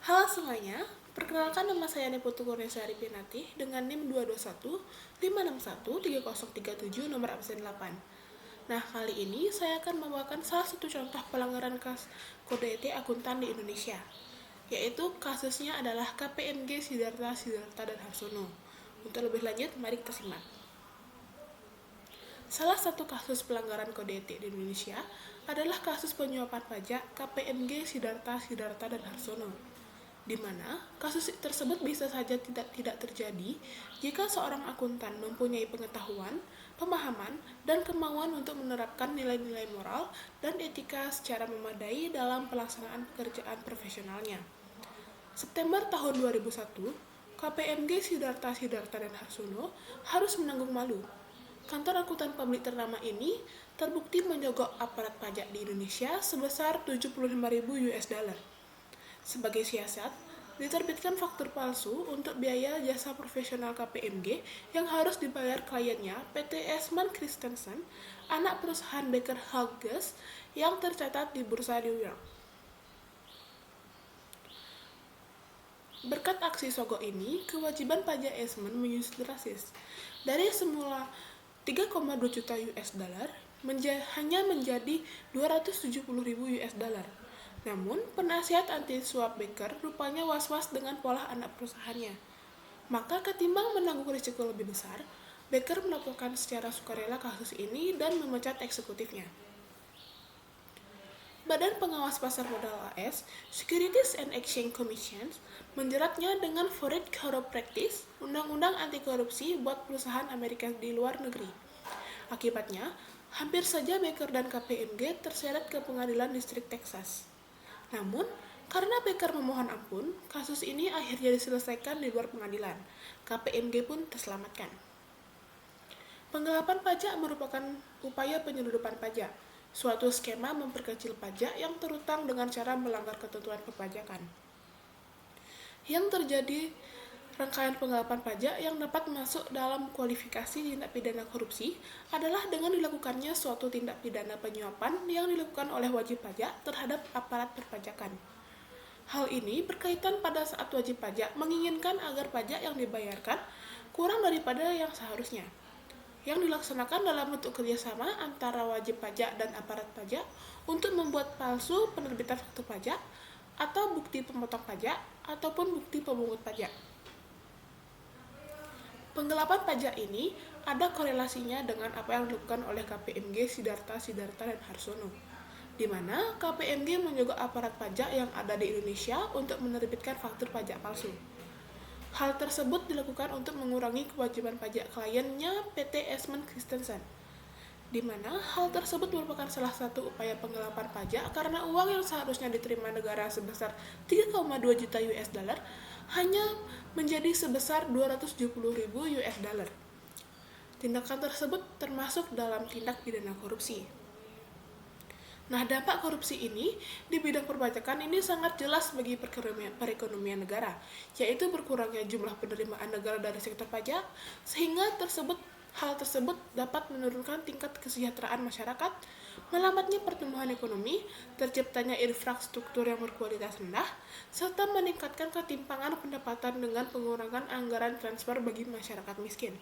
Halo semuanya, perkenalkan nama saya Niputu Kurniasari Pinati dengan NIM 221-561-3037 nomor absen 8. Nah, kali ini saya akan membawakan salah satu contoh pelanggaran kode etik akuntan di Indonesia, yaitu kasusnya adalah KPMG Sidarta dan Harsono. Untuk lebih lanjut, mari kita simak. Salah satu kasus pelanggaran kode etik di Indonesia adalah kasus penyuapan pajak KPMG Sidarta dan Harsono, di mana kasus tersebut bisa saja tidak terjadi jika seorang akuntan mempunyai pengetahuan, pemahaman, dan kemauan untuk menerapkan nilai-nilai moral dan etika secara memadai dalam pelaksanaan pekerjaan profesionalnya. September tahun 2001, KPMG Sidarta dan Harsono harus menanggung malu. Kantor akuntan publik ternama ini terbukti menyogok aparat pajak di Indonesia sebesar 75.000 US dollar. Sebagai siasat, diterbitkan faktur palsu untuk biaya jasa profesional KPMG yang harus dibayar kliennya PT Eastman Christensen, anak perusahaan Baker Hughes yang tercatat di Bursa New York. Berkat aksi sogok ini, kewajiban pajak Eastman menyusut drastis. Dari semula 3,2 juta US dollar hanya menjadi 270.000 US dollar. Namun, penasihat anti-suap Baker rupanya was-was dengan pola anak perusahaannya. Maka ketimbang menanggung risiko lebih besar, Baker melaporkan secara sukarela kasus ini dan memecat eksekutifnya. Badan Pengawas Pasar Modal AS, Securities and Exchange Commission, menjeratnya dengan Foreign Corrupt Practice, Undang-Undang Anti Korupsi buat perusahaan Amerika di luar negeri. Akibatnya, hampir saja Baker dan KPMG terseret ke pengadilan distrik Texas. Namun, karena Baker memohon ampun, kasus ini akhirnya diselesaikan di luar pengadilan. KPMG pun terselamatkan. Penggelapan pajak merupakan upaya penyeludupan pajak, suatu skema memperkecil pajak yang terutang dengan cara melanggar ketentuan perpajakan. Yang terjadi rangkaian penggelapan pajak yang dapat masuk dalam kualifikasi tindak pidana korupsi adalah dengan dilakukannya suatu tindak pidana penyuapan yang dilakukan oleh wajib pajak terhadap aparat perpajakan. Hal ini berkaitan pada saat wajib pajak menginginkan agar pajak yang dibayarkan kurang daripada yang seharusnya, yang dilaksanakan dalam bentuk kerjasama antara wajib pajak dan aparat pajak untuk membuat palsu penerbitan faktur pajak atau bukti pemotong pajak ataupun bukti pemungut pajak. Penggelapan pajak ini ada korelasinya dengan apa yang dilakukan oleh KPMG Sidarta dan Harsono, di mana KPMG menyogok aparat pajak yang ada di Indonesia untuk menerbitkan faktur pajak palsu. Hal tersebut dilakukan untuk mengurangi kewajiban pajak kliennya PT Eastman Christensen, di mana hal tersebut merupakan salah satu upaya penggelapan pajak karena uang yang seharusnya diterima negara sebesar 3,2 juta US dollar hanya menjadi sebesar 270.000 US dollar. Tindakan tersebut termasuk dalam tindak pidana korupsi. Nah, dampak korupsi ini di bidang perpajakan ini sangat jelas bagi perekonomian negara, yaitu berkurangnya jumlah penerimaan negara dari sektor pajak, sehingga hal tersebut dapat menurunkan tingkat kesejahteraan masyarakat, melambatnya pertumbuhan ekonomi, terciptanya infrastruktur yang berkualitas rendah, serta meningkatkan ketimpangan pendapatan dengan pengurangan anggaran transfer bagi masyarakat miskin.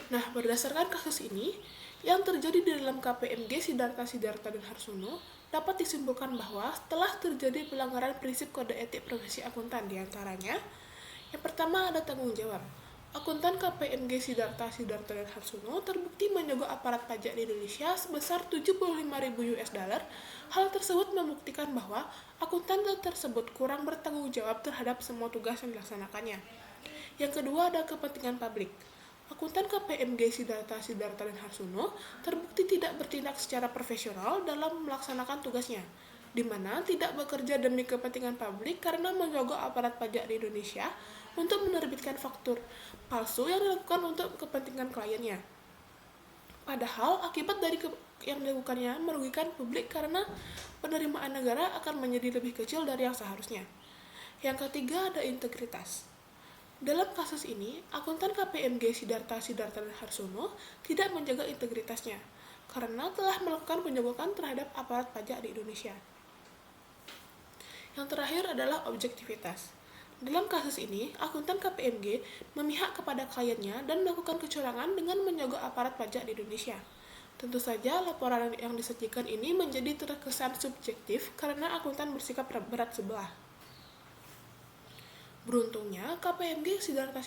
Nah, berdasarkan kasus ini, yang terjadi di dalam KPMG Sidarta dan Harsono dapat disimpulkan bahwa setelah terjadi pelanggaran prinsip kode etik profesi akuntan diantaranya, yang pertama ada tanggung jawab. Akuntan KPMG Sidarta dan Harsono terbukti menyogok aparat pajak di Indonesia sebesar 75.000 US dollar. Hal tersebut membuktikan bahwa akuntan tersebut kurang bertanggung jawab terhadap semua tugas yang dilaksanakannya. Yang kedua ada kepentingan publik. Akuntan KPMG Sidarta dan Harsono terbukti tidak bertindak secara profesional dalam melaksanakan tugasnya, di mana tidak bekerja demi kepentingan publik karena menyogok aparat pajak di Indonesia untuk menerbitkan faktur palsu yang dilakukan untuk kepentingan kliennya. Padahal akibat dari yang dilakukannya merugikan publik karena penerimaan negara akan menjadi lebih kecil dari yang seharusnya. Yang ketiga ada integritas. Dalam kasus ini, akuntan KPMG Sidarta dan Harsono tidak menjaga integritasnya karena telah melakukan penyogokan terhadap aparat pajak di Indonesia. Yang terakhir adalah objektivitas. Dalam kasus ini, akuntan KPMG memihak kepada kliennya dan melakukan kecurangan dengan menyogok aparat pajak di Indonesia. Tentu saja, laporan yang disajikan ini menjadi terkesan subjektif karena akuntan bersikap berat sebelah. Beruntungnya, KPMG Sidarta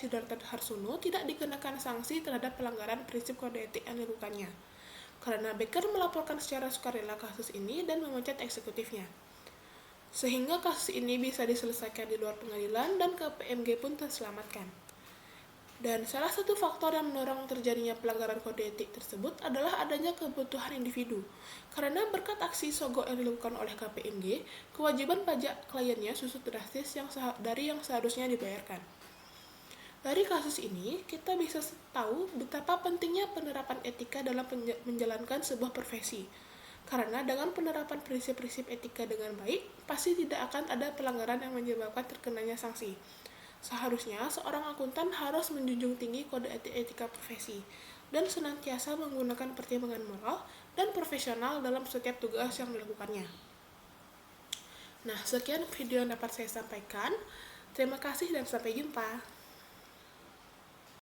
Harsono tidak dikenakan sanksi terhadap pelanggaran prinsip kode etik yang dilakukannya, karena Becker melaporkan secara sukarela kasus ini dan memecat eksekutifnya. Sehingga kasus ini bisa diselesaikan di luar pengadilan dan KPMG pun terselamatkan. Dan salah satu faktor yang mendorong terjadinya pelanggaran kode etik tersebut adalah adanya kebutuhan individu. Karena berkat aksi sogok yang dilakukan oleh KPMG, kewajiban pajak kliennya susut drastis dari yang seharusnya dibayarkan. Dari kasus ini, kita bisa tahu betapa pentingnya penerapan etika dalam menjalankan sebuah profesi. Karena dengan penerapan prinsip-prinsip etika dengan baik, pasti tidak akan ada pelanggaran yang menyebabkan terkenanya sanksi. Seharusnya, seorang akuntan harus menjunjung tinggi kode etika profesi dan senantiasa menggunakan pertimbangan moral dan profesional dalam setiap tugas yang dilakukannya. Nah, sekian video yang dapat saya sampaikan. Terima kasih dan sampai jumpa.